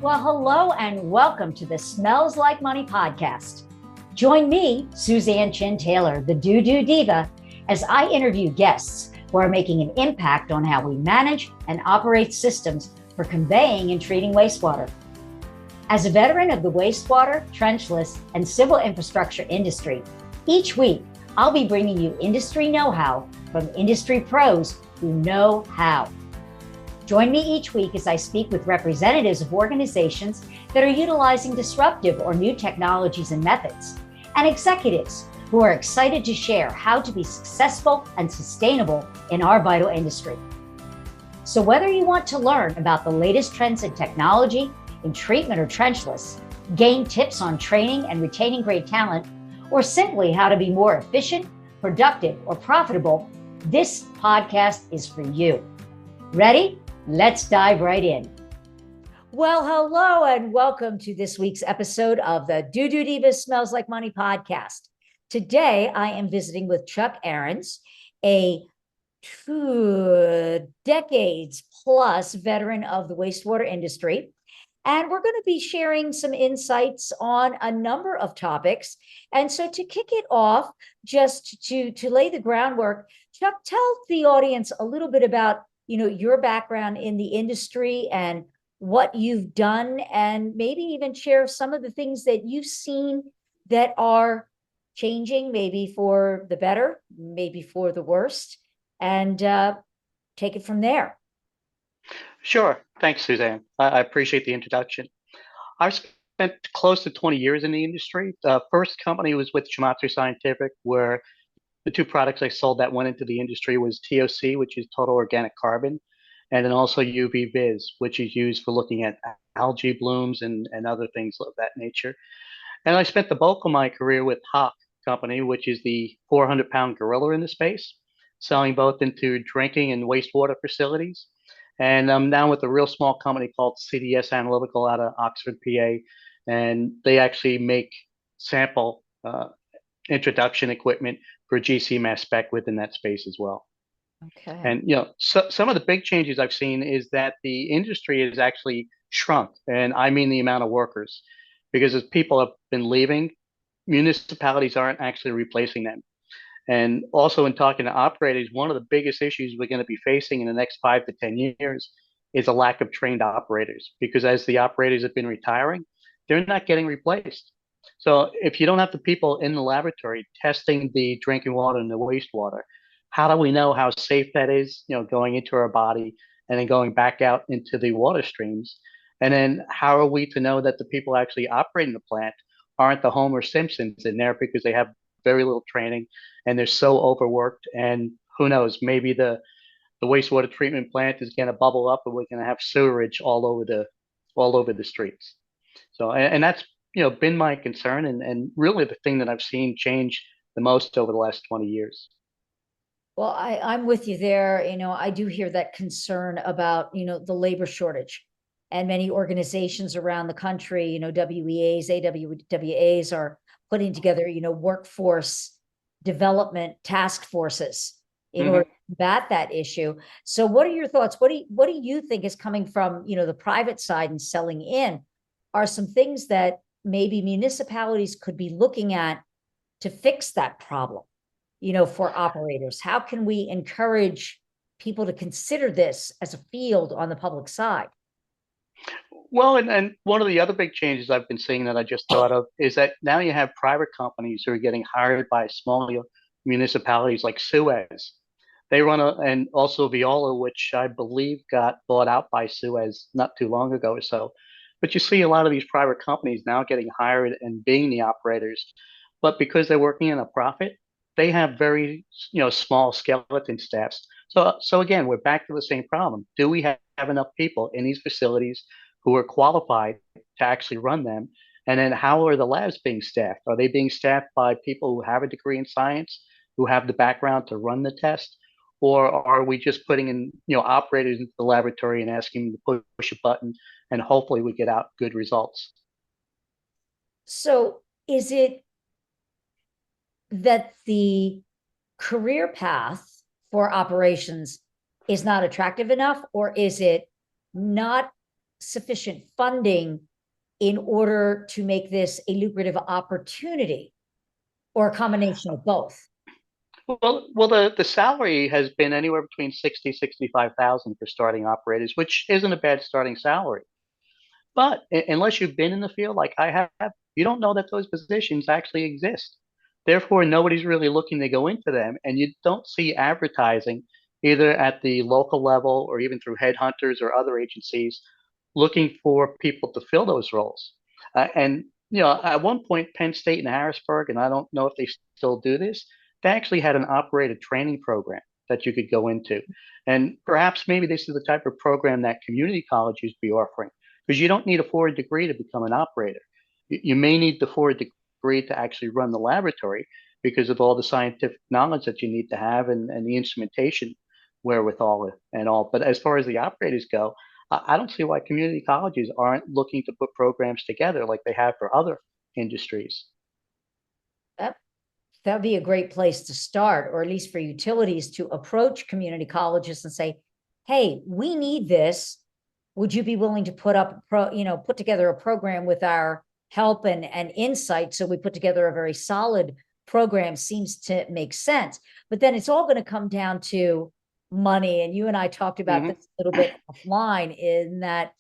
Well, hello and welcome to the Smells Like Money podcast. Join me, Suzanne Chin Taylor, the DooDoo Diva, as I interview guests who are making an impact on how we manage and operate systems for conveying and treating wastewater. As a veteran of the wastewater, trenchless, and civil infrastructure industry, each week I'll be bringing you industry know-how from industry pros who know how. Join me each week as I speak with representatives of organizations that are utilizing disruptive or new technologies and methods, and executives who are excited to share how to be successful and sustainable in our vital industry. So whether you want to learn about the latest trends in technology, in treatment or trenchless, gain tips on training and retaining great talent, or simply how to be more efficient, productive, or profitable, this podcast is for you. Ready? Let's dive right in. Well, hello and welcome to this week's episode of the DooDoo Diva Smells Like Money podcast. Today, I am visiting with Charles Ahrens, a 2 decades plus veteran of the wastewater industry. And we're going to be sharing some insights on a number of topics. And so to kick it off, just to lay the groundwork, Chuck, tell the audience a little bit about your background in the industry and what you've done, and maybe even share some of the things that you've seen that are changing, maybe for the better, maybe for the worst, and take it from there. Sure. Thanks, Suzanne. I appreciate the introduction. I've spent close to 20 years in the industry. The first company was with Shimatsu Scientific, where the two products I sold that went into the industry was TOC, which is total organic carbon, and then also UV-Vis, which is used for looking at algae blooms and other things of that nature. And I spent the bulk of my career with Hawk Company, which is the 400-pound gorilla in the space, selling both into drinking and wastewater facilities. And I'm now with a real small company called CDS Analytical out of Oxford, PA, and they actually make sample introduction equipment for GC mass spec within that space as well. Okay. And so some of the big changes I've seen is that the industry has actually shrunk, and I mean the amount of workers, because as people have been leaving, municipalities aren't actually replacing them. And also in talking to operators, one of the biggest issues we're going to be facing in the next 5 to 10 years is a lack of trained operators, because as the operators have been retiring, they're not getting replaced. So if you don't have the people in the laboratory testing the drinking water and the wastewater, how do we know how safe that is, going into our body and then going back out into the water streams? And then how are we to know that the people actually operating the plant aren't the Homer Simpsons in there because they have very little training and they're so overworked? And who knows, maybe the wastewater treatment plant is going to bubble up and we're going to have sewerage all over the streets. So, and that's been my concern, and really the thing that I've seen change the most over the last 20 years. Well, I'm with you there. I do hear that concern about, the labor shortage, and many organizations around the country, WEAs, AWWAs are putting together, workforce development task forces in order to combat that issue. So what are your thoughts? What do you think is coming from, the private side and selling in are some things that maybe municipalities could be looking at to fix that problem, for operators? How can we encourage people to consider this as a field on the public side? Well, and one of the other big changes I've been seeing that I just thought of is that now you have private companies who are getting hired by small municipalities like Suez. They run and also Viola, which I believe got bought out by Suez not too long ago or so. But you see a lot of these private companies now getting hired and being the operators, but because they're working in a profit, they have very small skeleton staffs. So again, we're back to the same problem. Do we have enough people in these facilities who are qualified to actually run them? And then how are the labs being staffed? Are they being staffed by people who have a degree in science, who have the background to run the test? Or are we just putting in, operators into the laboratory and asking them to push a button and hopefully we get out good results? So is it that the career path for operations is not attractive enough, or is it not sufficient funding in order to make this a lucrative opportunity, or a combination of both? The salary has been anywhere between 60, 65,000 for starting operators, which isn't a bad starting salary. But unless you've been in the field like I have, you don't know that those positions actually exist. Therefore, nobody's really looking to go into them, and you don't see advertising either at the local level or even through headhunters or other agencies looking for people to fill those roles. And at one point, Penn State and Harrisburg, and I don't know if they still do this, they actually had an operated training program that you could go into. And perhaps maybe this is the type of program that community colleges be offering, because you don't need a 4 degree to become an operator. You may need the 4 degree to actually run the laboratory because of all the scientific knowledge that you need to have and the instrumentation wherewithal and all. But as far as the operators go, I don't see why community colleges aren't looking to put programs together like they have for other industries. That that'd be a great place to start, or at least for utilities to approach community colleges and say, "Hey, we need this. Would you be willing to put together a program with our help and insight?" So we put together a very solid program. Seems to make sense. But then it's all going to come down to money. And you and I talked about Hmm. this a little bit offline, in that,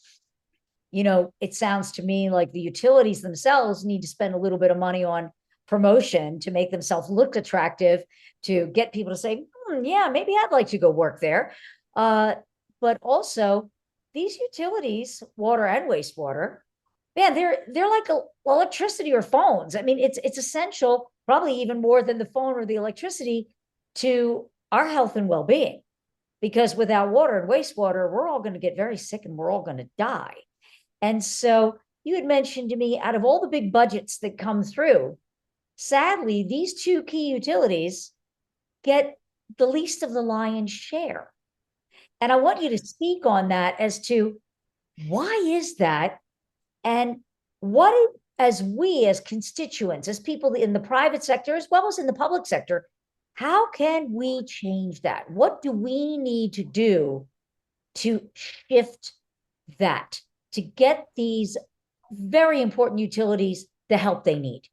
it sounds to me like the utilities themselves need to spend a little bit of money on promotion to make themselves look attractive, to get people to say, yeah, maybe I'd like to go work there. But also, these utilities, water and wastewater, man, they're like electricity or phones. I mean, it's essential, probably even more than the phone or the electricity, to our health and well-being. Because without water and wastewater, we're all going to get very sick and we're all going to die. And so you had mentioned to me, out of all the big budgets that come through, sadly, these two key utilities get the least of the lion's share. And I want you to speak on that, as to why is that, and what, as we, as constituents, as people in the private sector as well as in the public sector, how can we change that? What do we need to do to shift that, to get these very important utilities the help they need?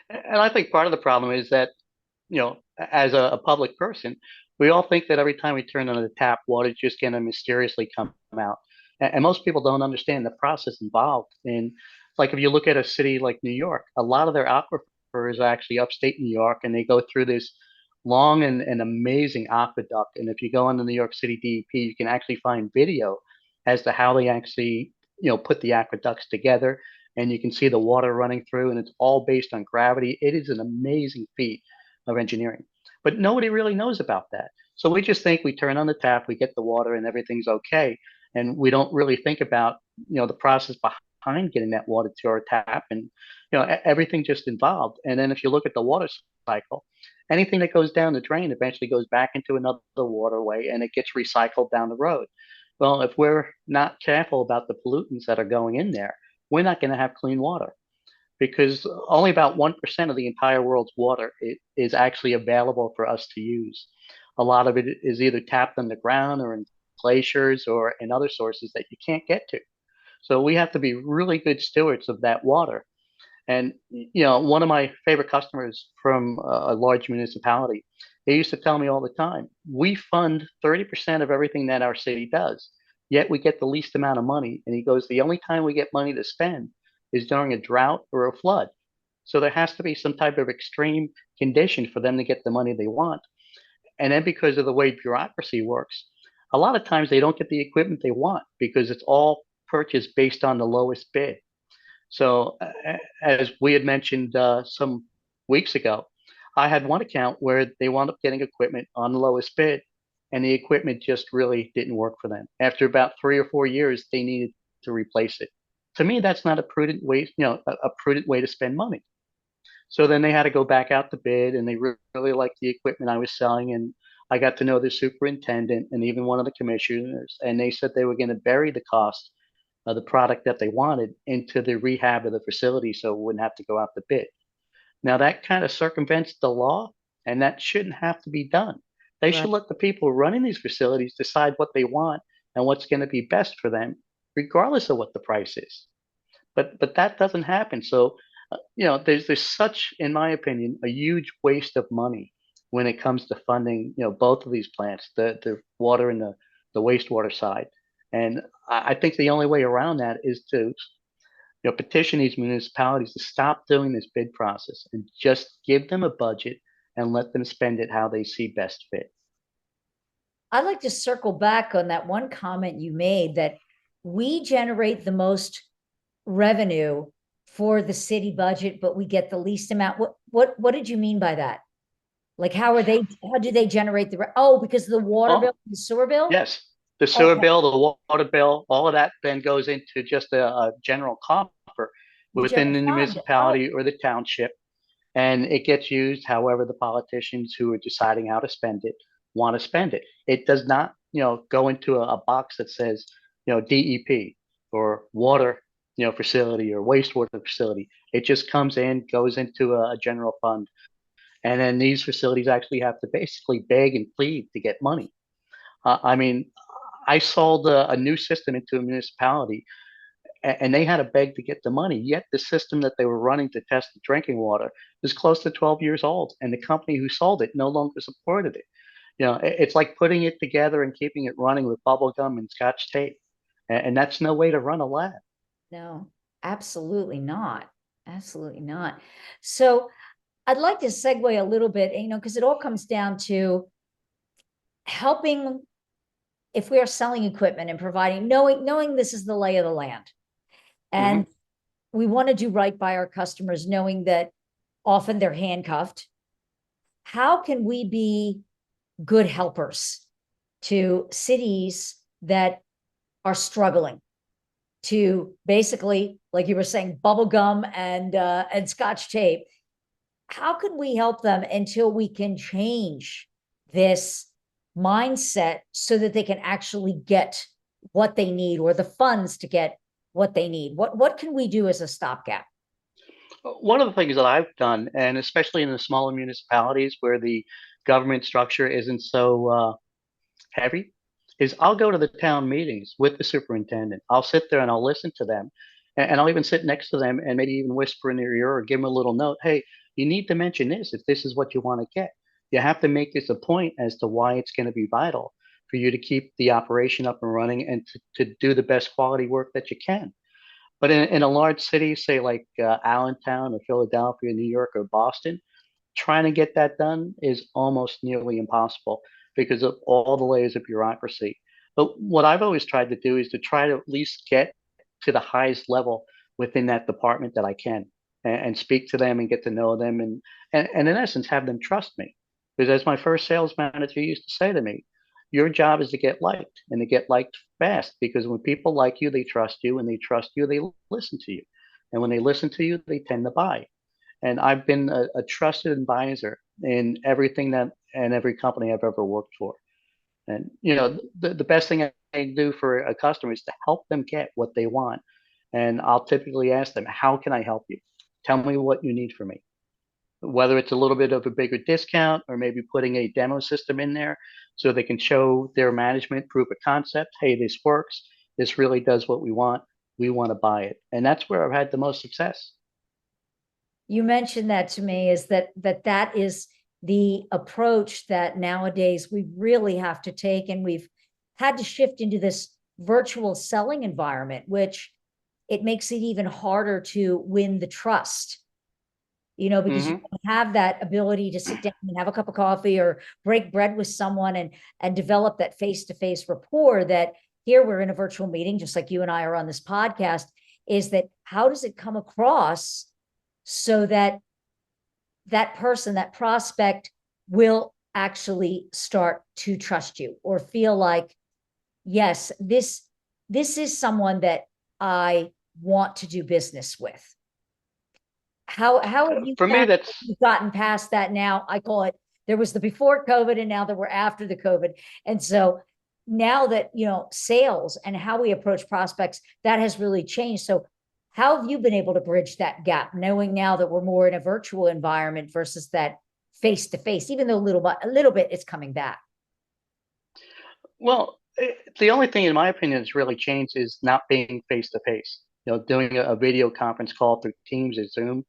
And I think part of the problem is that, as a public person, we all think that every time we turn on the tap, water's just going to mysteriously come out. And most people don't understand the process involved. And like if you look at a city like New York, a lot of their aquifers are actually upstate New York, and they go through this long and amazing aqueduct. And if you go on the New York City DEP, you can actually find video as to how they actually, put the aqueducts together, and you can see the water running through, and it's all based on gravity. It is an amazing feat of engineering, but nobody really knows about that. So we just think we turn on the tap, we get the water, and everything's okay, and we don't really think about the process behind getting that water to our tap, and everything just involved. And then if you look at the water cycle, anything that goes down the drain eventually goes back into another waterway, and it gets recycled down the road. Well, if we're not careful about the pollutants that are going in there, we're not going to have clean water, because only about 1% of the entire world's water is actually available for us to use. A lot of it is either tapped underground or in glaciers or in other sources that you can't get to. So we have to be really good stewards of that water. And one of my favorite customers from a large municipality, they used to tell me all the time, we fund 30% of everything that our city does, yet we get the least amount of money. And he goes, the only time we get money to spend is during a drought or a flood. So there has to be some type of extreme condition for them to get the money they want. And then because of the way bureaucracy works, a lot of times they don't get the equipment they want because it's all purchased based on the lowest bid. So, as we had mentioned some weeks ago, I had one account where they wound up getting equipment on the lowest bid, and the equipment just really didn't work for them. After about 3 or 4 years, they needed to replace it. To me, that's not a prudent way, a prudent way to spend money. So then they had to go back out to bid, and they really liked the equipment I was selling, and I got to know the superintendent and even one of the commissioners, and they said they were going to bury the cost of the product that they wanted into the rehab of the facility so it wouldn't have to go out to bid. Now that kind of circumvents the law, and that shouldn't have to be done. They Right. should let the people running these facilities decide what they want and what's going to be best for them, regardless of what the price is. But that doesn't happen. So, there's such, in my opinion, a huge waste of money when it comes to funding, both of these plants, the water and the wastewater side. And I think the only way around that is to, petition these municipalities to stop doing this bid process and just give them a budget and let them spend it how they see best fit. I'd like to circle back on that one comment you made that we generate the most revenue for the city budget, but we get the least amount. What did you mean by that? Like, how do they generate because of the water bill, Oh, the sewer bill? yes. The sewer Okay. bill, the water bill, all of that then goes into just a general coffer The within general the fund. Oh, municipality or the township. And it gets used however the politicians who are deciding how to spend it want to spend it. It does not, go into a box that says, DEP or water, facility or wastewater facility. It just comes in, goes into a general fund. And then these facilities actually have to basically beg and plead to get money. I mean, I sold a new system into a municipality and they had to beg to get the money. Yet the system that they were running to test the drinking water is close to 12 years old, and the company who sold it no longer supported it. It's like putting it together and keeping it running with bubble gum and scotch tape, and that's no way to run a lab. no, absolutely not. Absolutely not. So I'd like to segue a little bit, because it all comes down to helping if we are selling equipment and providing, knowing this is the lay of the land. And Hmm. we want to do right by our customers, knowing that often they're handcuffed. How can we be good helpers to cities that are struggling to basically, like you were saying, bubble gum and scotch tape? How can we help them until we can change this mindset so that they can actually get what they need or the funds to get what they need? What can we do as a stopgap? One of the things that I've done, and especially in the smaller municipalities where the government structure isn't so heavy, is I'll go to the town meetings with the superintendent. I'll sit there and I'll listen to them. And I'll even sit next to them and maybe even whisper in their ear or give them a little note. Hey, you need to mention this if this is what you want to get. You have to make this a point as to why it's going to be vital for you to keep the operation up and running and to do the best quality work that you can. But in a large city, say like Allentown or Philadelphia, New York or Boston, trying to get that done is almost nearly impossible because of all the layers of bureaucracy. But what I've always tried to do is to try to at least get to the highest level within that department that I can and speak to them and get to know them and in essence have them trust me. Because as my first sales manager used to say to me, your job is to get liked and to get liked fast because when people like you, they trust you and they trust you, they listen to you. And when they listen to you, they tend to buy. And I've been a trusted advisor in everything that and every company I've ever worked for. And the best thing I can do for a customer is to help them get what they want. And I'll typically ask them, how can I help you? Tell me what you need from me. Whether it's a little bit of a bigger discount or maybe putting a demo system in there so they can show their management proof of concept, hey, this works. This really does what we want. We want to buy it. And that's where I've had the most success. You mentioned that to me, is that is the approach that nowadays we really have to take, and we've had to shift into this virtual selling environment, which it makes it even harder to win the trust, because you Hmm. don't have that ability to sit down and have a cup of coffee or break bread with someone and develop that face-to-face rapport. That here we're in a virtual meeting, just like you and I are on this podcast. Is that how does it come across so that that person, that prospect, will actually start to trust you or feel like, yes, this is someone that I want to do business with? How have you For me, found that's you've gotten past that now? I call it, there was the before COVID and now that we're after the COVID. And so now that, sales and how we approach prospects, that has really changed. So how have you been able to bridge that gap, knowing now that we're more in a virtual environment versus that face to face, even though a little bit it's coming back? well, The only thing, in my opinion, that's really changed is not being face to face. Doing a video conference call through Teams or Zoom.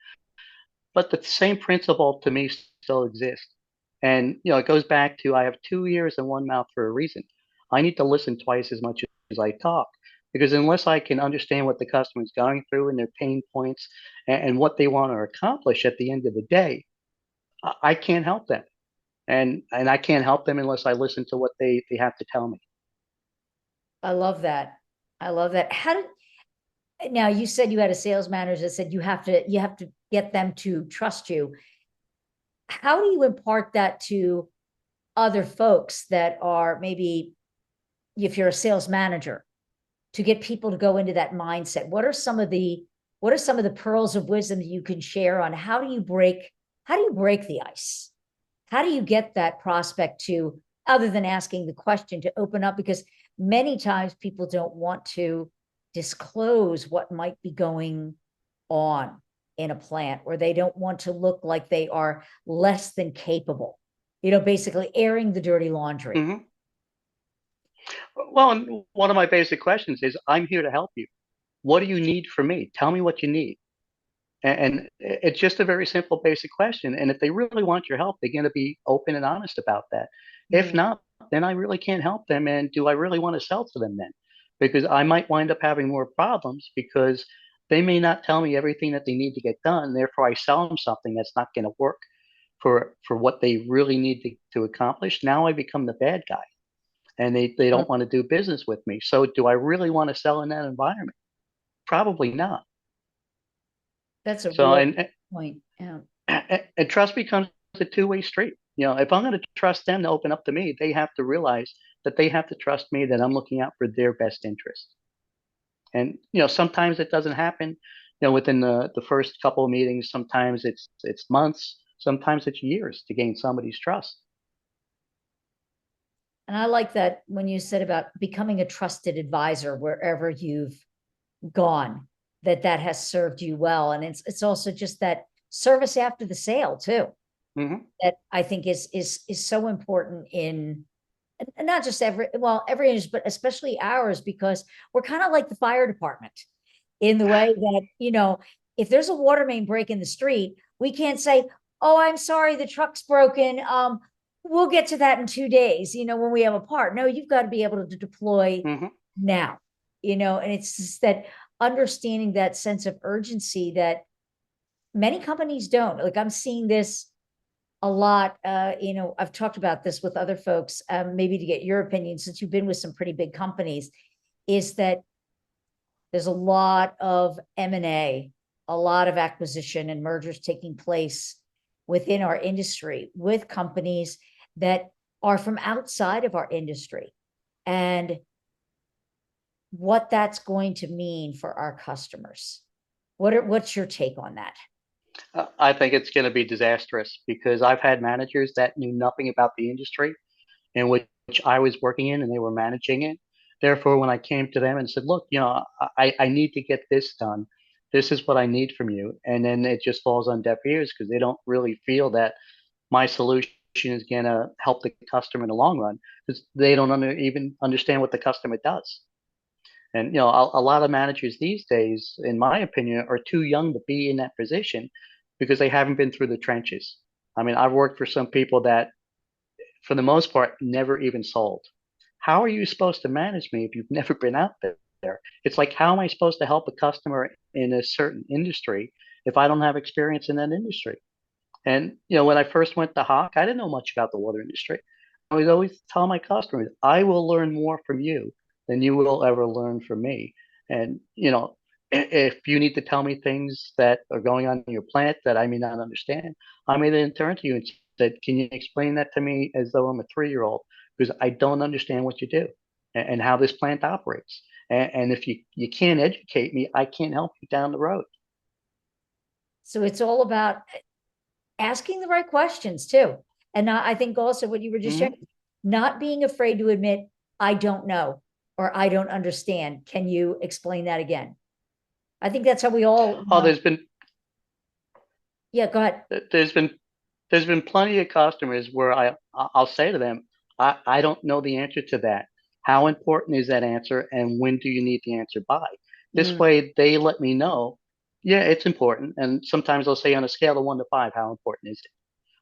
But the same principle to me still exists. And it goes back to I have two ears and one mouth for a reason. I need to listen twice as much as I talk because unless I can understand what the customer is going through and their pain points and what they want to accomplish at the end of the day, I can't help them. And I can't help them unless I listen to what they have to tell me. I love that. I love that. How did now you said you had a sales manager that said you have to get them to trust you. How do you impart that to other folks that are maybe if you're a sales manager to get people to go into that mindset? What are some of the pearls of wisdom that you can share on how do you break the ice? How do you get that prospect to, other than asking the question, to open up? Because many times people don't want to disclose what might be going on in a plant, or they don't want to look like they are less than capable, basically airing the dirty laundry. Hmm. Well, and one of my basic questions is, I'm here to help you. What do you need from me? Tell me what you need. And it's just a very simple, basic question. And if they really want your help, they're going to be open and honest about that. If Mm. not, then I really can't help them. And do I really want to sell to them then? Because I might wind up having more problems because they may not tell me everything that they need to get done. Therefore, I sell them something that's not going to work for what they really need to accomplish. Now I become the bad guy and they Oh, don't want to do business with me. So do I really want to sell in that environment? Probably not. that's a So, real and point. Yeah. and trust becomes a two-way street. If I'm going to trust them to open up to me, they have to realize that they have to trust me that I'm looking out for their best interest. And sometimes it doesn't happen, within the first couple of meetings. Sometimes it's months, sometimes it's years to gain somebody's trust. And I like that when you said about becoming a trusted advisor wherever you've gone, that has served you well. And it's also just that service after the sale too, Hmm. that I think is so important in, and not just every industry, but especially ours, because we're kind of like the fire department in the way that, if there's a water main break in the street, we can't say, oh, I'm sorry, the truck's broken. We'll get to that in 2 days, when we have a part. No, you've got to be able to deploy Hmm. now, and it's just that understanding that sense of urgency that many companies don't. Like I'm seeing this a lot. I've talked about this with other folks, maybe to get your opinion, since you've been with some pretty big companies, is that there's a lot of M&A, a lot of acquisition and mergers taking place within our industry with companies that are from outside of our industry, and what that's going to mean for our customers. What's your take on that? I think it's going to be disastrous because I've had managers that knew nothing about the industry in which I was working in and they were managing it. Therefore, when I came to them and said, look, I need to get this done. This is what I need from you. And then it just falls on deaf ears because they don't really feel that my solution is going to help the customer in the long run because they don't even understand what the customer does. And, a lot of managers these days, in my opinion, are too young to be in that position because they haven't been through the trenches. I mean, I've worked for some people that for the most part, never even sold. How are you supposed to manage me if you've never been out there? It's like, how am I supposed to help a customer in a certain industry if I don't have experience in that industry? And, when I first went to Hawk, I didn't know much about the water industry. I was always tell my customers, I will learn more from you than you will ever learn from me. And, if you need to tell me things that are going on in your plant that I may not understand, I may then turn to you and said, can you explain that to me as though I'm a 3-year-old? Because I don't understand what you do and how this plant operates. And if you can't educate me, I can't help you down the road. So it's all about asking the right questions too. And not, I think also what you were just sharing, Hmm. not being afraid to admit, I don't know, or I don't understand. Can you explain that again? I think that's how we all, Oh, yeah, go ahead. there's been plenty of customers where I'll say to them, I don't know the answer to that. How important is that answer, and when do you need the answer by? This Mm. way, they let me know, yeah, it's important. And sometimes they'll say on a scale of 1 to 5, how important is it?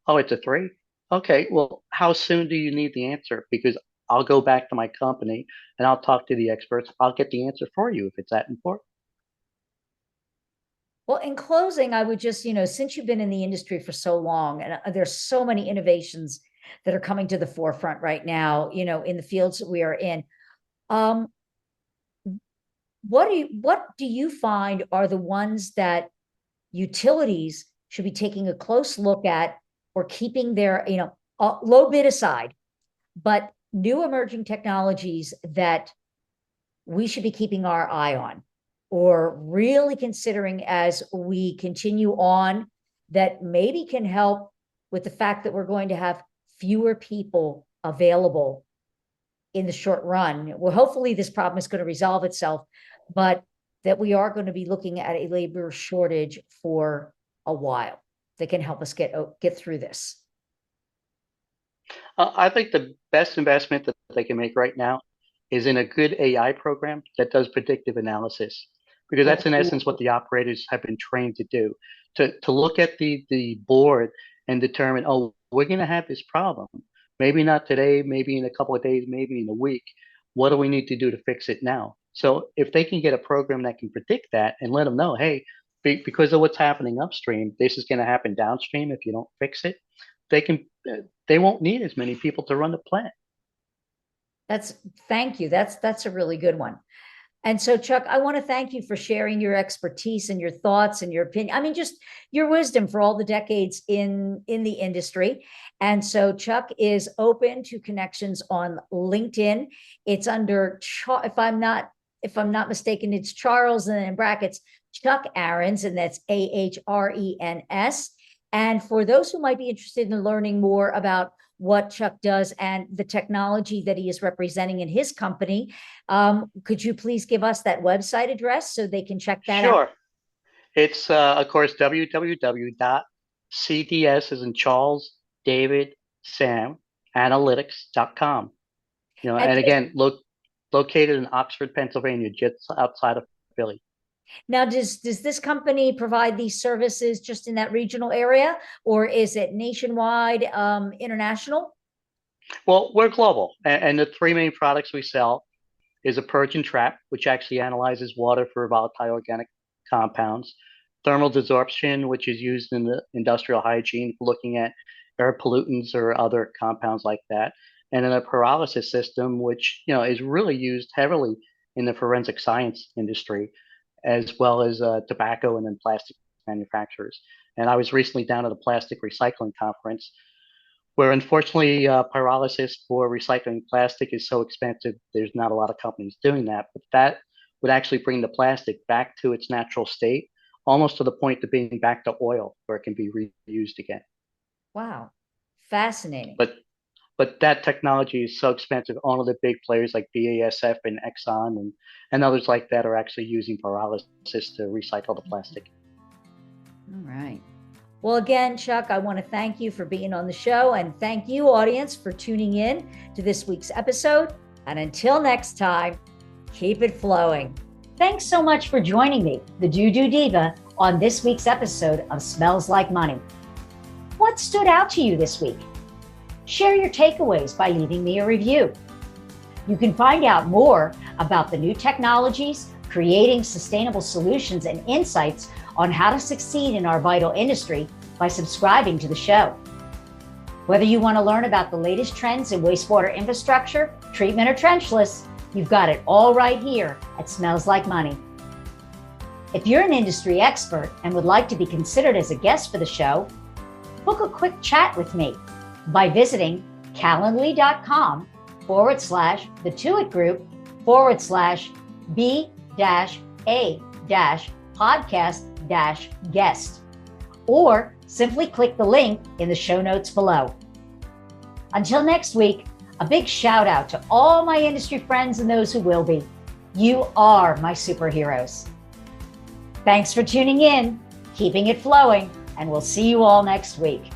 Oh, it's a 3. Okay, well, how soon do you need the answer? Because I'll go back to my company and I'll talk to the experts. I'll get the answer for you if it's that important. Well, in closing, I would just, since you've been in the industry for so long, and there's so many innovations that are coming to the forefront right now, in the fields that we are in. Um, what do you find are the ones that utilities should be taking a close look at, or keeping their, low bid aside, but new emerging technologies that we should be keeping our eye on, or really considering as we continue on, that maybe can help with the fact that we're going to have fewer people available in the short run? Well, hopefully this problem is going to resolve itself, but that we are going to be looking at a labor shortage for a while that can help us get through this. I think the best investment that they can make right now is in a good AI program that does predictive analysis, because that's in essence what the operators have been trained to do, to look at the board and determine, oh, we're going to have this problem. Maybe not today, maybe in a couple of days, maybe in a week. What do we need to do to fix it now? So if they can get a program that can predict that and let them know, hey, because of what's happening upstream, this is going to happen downstream if you don't fix it, they can they won't need as many people to run the plant. Thank you. That's a really good one. And so, Chuck, I want to thank you for sharing your expertise and your thoughts and your opinion. I mean, just your wisdom for all the decades in the industry. And so, Chuck is open to connections on LinkedIn. It's under, if I'm not mistaken, it's Charles, and then in brackets Chuck Ahrens, and that's Ahrens. And for those who might be interested in learning more about what Chuck does and the technology that he is representing in his company, could you please give us that website address so they can check that out? Sure. It's, of course, www.cds, as in Charles, David, Sam, analytics.com. And And again, located in Oxford, Pennsylvania, just outside of Philly. now, does this company provide these services just in that regional area, or is it nationwide, international? Well, we're global, and the three main products we sell is a purge and trap, which actually analyzes water for volatile organic compounds; thermal desorption, which is used in the industrial hygiene for looking at air pollutants or other compounds like that; and then a pyrolysis system, which is really used heavily in the forensic science industry, as well as tobacco and then plastic manufacturers. And I was recently down at a plastic recycling conference where unfortunately pyrolysis for recycling plastic is so expensive, there's not a lot of companies doing that. But that would actually bring the plastic back to its natural state, almost to the point of being back to oil, where it can be reused again. Wow, fascinating. But that technology is so expensive. All of the big players like BASF and Exxon and others like that are actually using pyrolysis to recycle the plastic. All right. Well, again, Chuck, I want to thank you for being on the show, and thank you, audience, for tuning in to this week's episode. And until next time, keep it flowing. Thanks so much for joining me, the DooDoo Diva, on this week's episode of Smells Like Money. What stood out to you this week? Share your takeaways by leaving me a review. You can find out more about the new technologies, creating sustainable solutions, and insights on how to succeed in our vital industry by subscribing to the show. Whether you want to learn about the latest trends in wastewater infrastructure, treatment, or trenchless, you've got it all right here at Smells Like Money. If you're an industry expert and would like to be considered as a guest for the show, book a quick chat with me by visiting calendly.com/the2it group/B-A-podcast-guest, or simply click the link in the show notes below. Until next week, a big shout out to all my industry friends and those who will be. You are my superheroes. Thanks for tuning in, keeping it flowing, and we'll see you all next week.